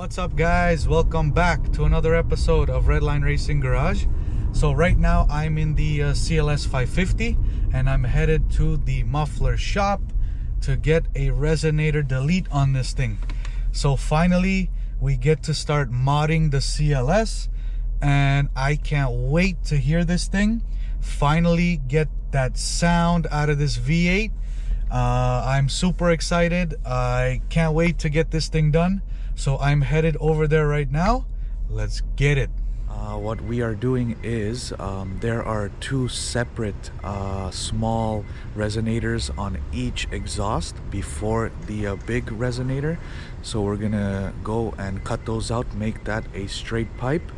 What's up guys, welcome back to another episode of Redline Racing Garage. So right now I'm in the CLS 550 and I'm headed to the muffler shop to get a resonator delete on this thing. So finally we get to start modding the CLS and I can't wait to hear this thing, finally get that sound out of this V8. I'm super excited. I can't wait to get this thing done. So I'm headed over there right now. Let's get it. What we are doing is there are two separate small resonators on each exhaust before the big resonator. So we're gonna go and cut those out, make that a straight pipe.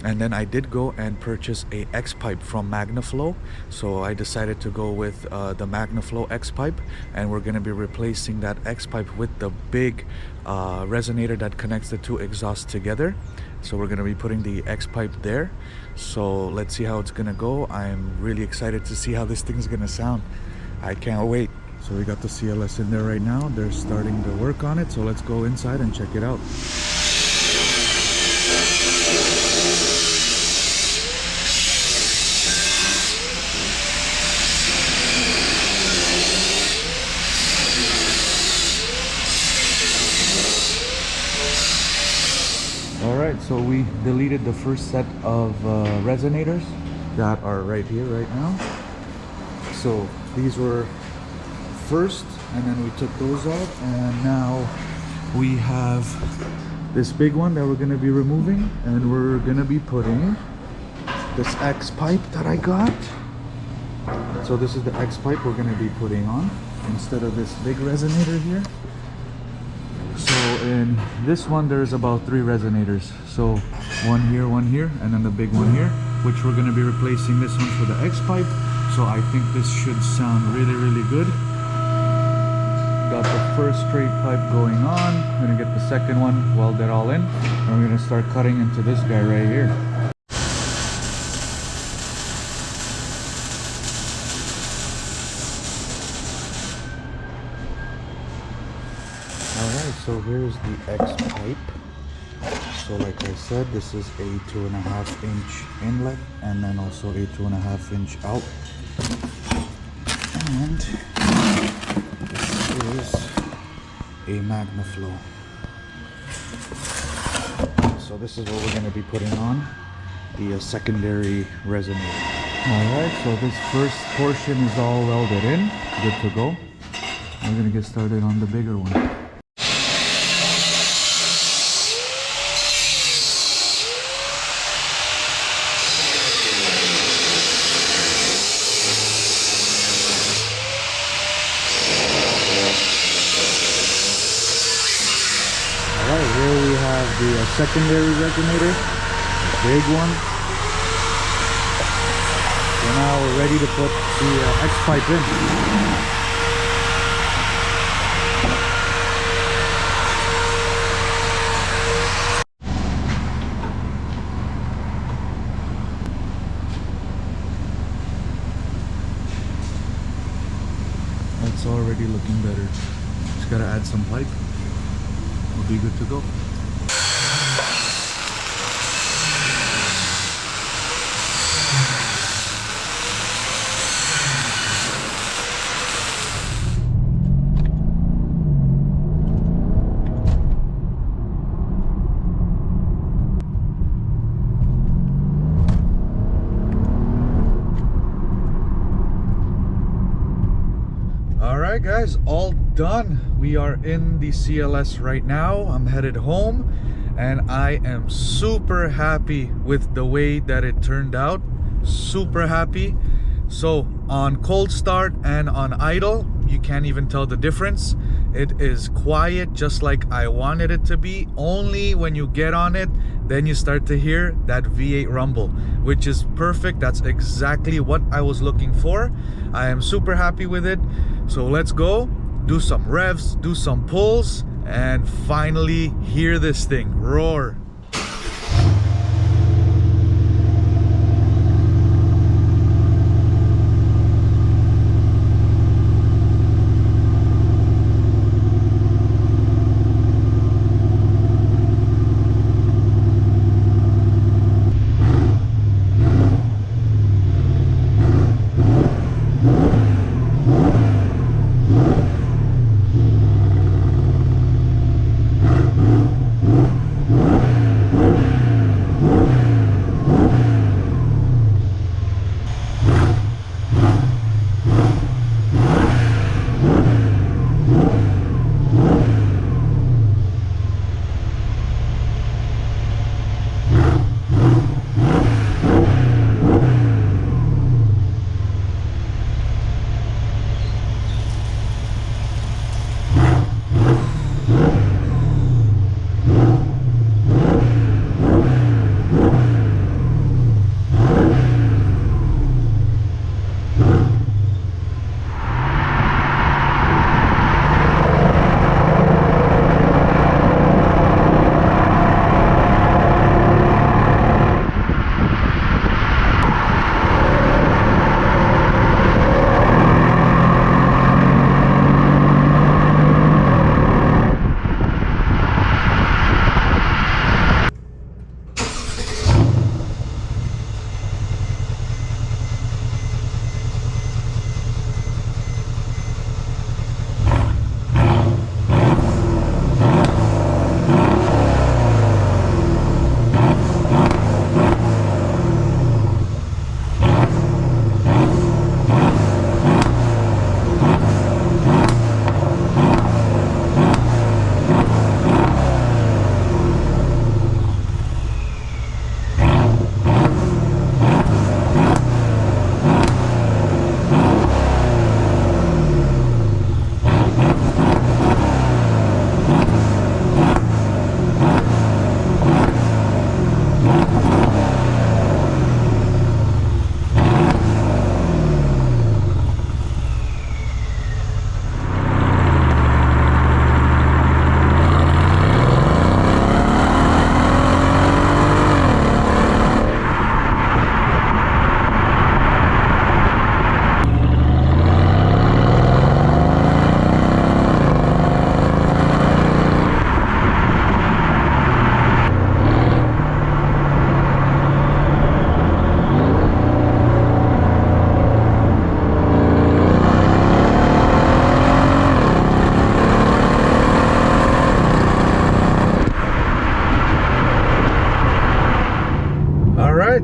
And then I did go and purchase a X pipe from Magnaflow. So I decided to go with the Magnaflow X pipe, and we're going to be replacing that X pipe with the big resonator that connects the two exhausts together. So we're going to be putting the X pipe there. So let's see how it's going to go. I'm really excited to see how this thing's going to sound. I can't wait. So we got the CLS in there right now. They're starting to work on it. So let's go inside and check it out. Alright, so we deleted the first set of resonators that are right here right now. So these were first, and then we took those out, and now we have this big one that we're going to be removing, and we're going to be putting this X pipe that I got. So this is the X pipe we're going to be putting on instead of this big resonator here. So in this one there's about 3 resonators, so one here, and then the big one here, which we're going to be replacing this one for the X pipe. So I think this should sound really good. Got the first straight pipe going on. I'm going to get the second one, weld it all in, and we're going to start cutting into this guy right here. Alright, so here's the X pipe. So like I said, this is a 2.5 inch inlet, and then also a 2.5 inch out. And this is a Magnaflow. So this is what we're going to be putting on the secondary resonator. Alright, so this first portion is all welded in, good to go. We're going to get started on the bigger one. Alright, here we have the secondary resonator, the big one. So now we're ready to put the X pipe in. It's already looking better. Just gotta add some pipe. We'll be good to go. Alright guys, all done. We are in the CLS right now. I'm headed home and I am super happy with the way that it turned out. Super happy. So on cold start and on idle, you can't even tell the difference. It is quiet just like I wanted it to be. Only when you get on it, then you start to hear that V8 rumble, which is perfect. That's exactly what I was looking for. I am super happy with it. So let's go do some revs, do some pulls, and finally hear this thing roar.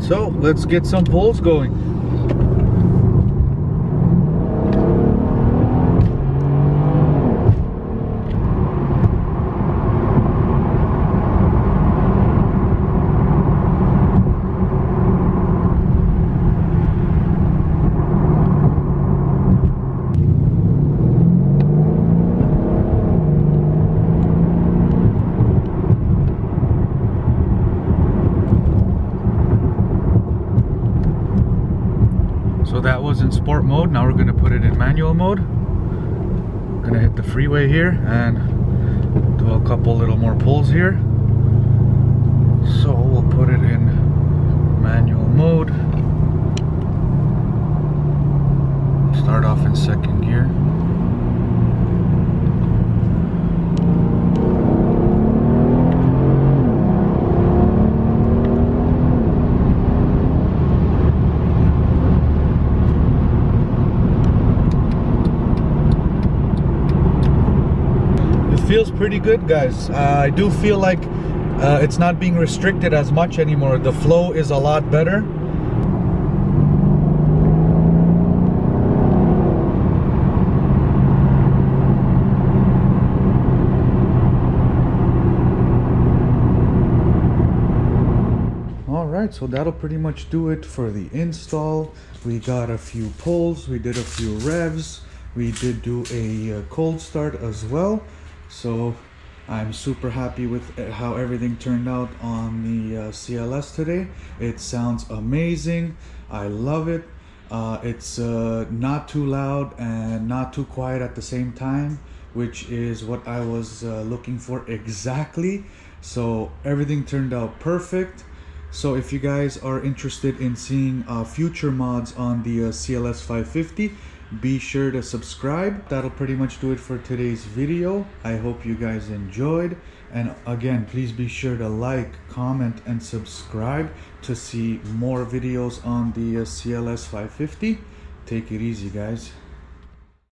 right, so let's get some pulls going. So that was in sport mode. Now we're gonna put it in manual mode. Gonna hit the freeway here and do a couple little more pulls here. So we'll put it in manual mode. Start off in second gear. Feels pretty good, guys. I do feel like it's not being restricted as much anymore. The flow is a lot better. Alright, so that'll pretty much do it for the install. We got a few pulls, we did a few revs, we did do a cold start as well. So I'm super happy with how everything turned out on the CLS today. It sounds amazing. I love it. It's not too loud and not too quiet at the same time, which is what I was looking for exactly. So everything turned out perfect. So if you guys are interested in seeing future mods on the CLS 550, be sure to subscribe. That'll pretty much do it for today's video. I hope you guys enjoyed, and again, please be sure to like, comment, and subscribe to see more videos on the CLS 550. Take it easy, guys.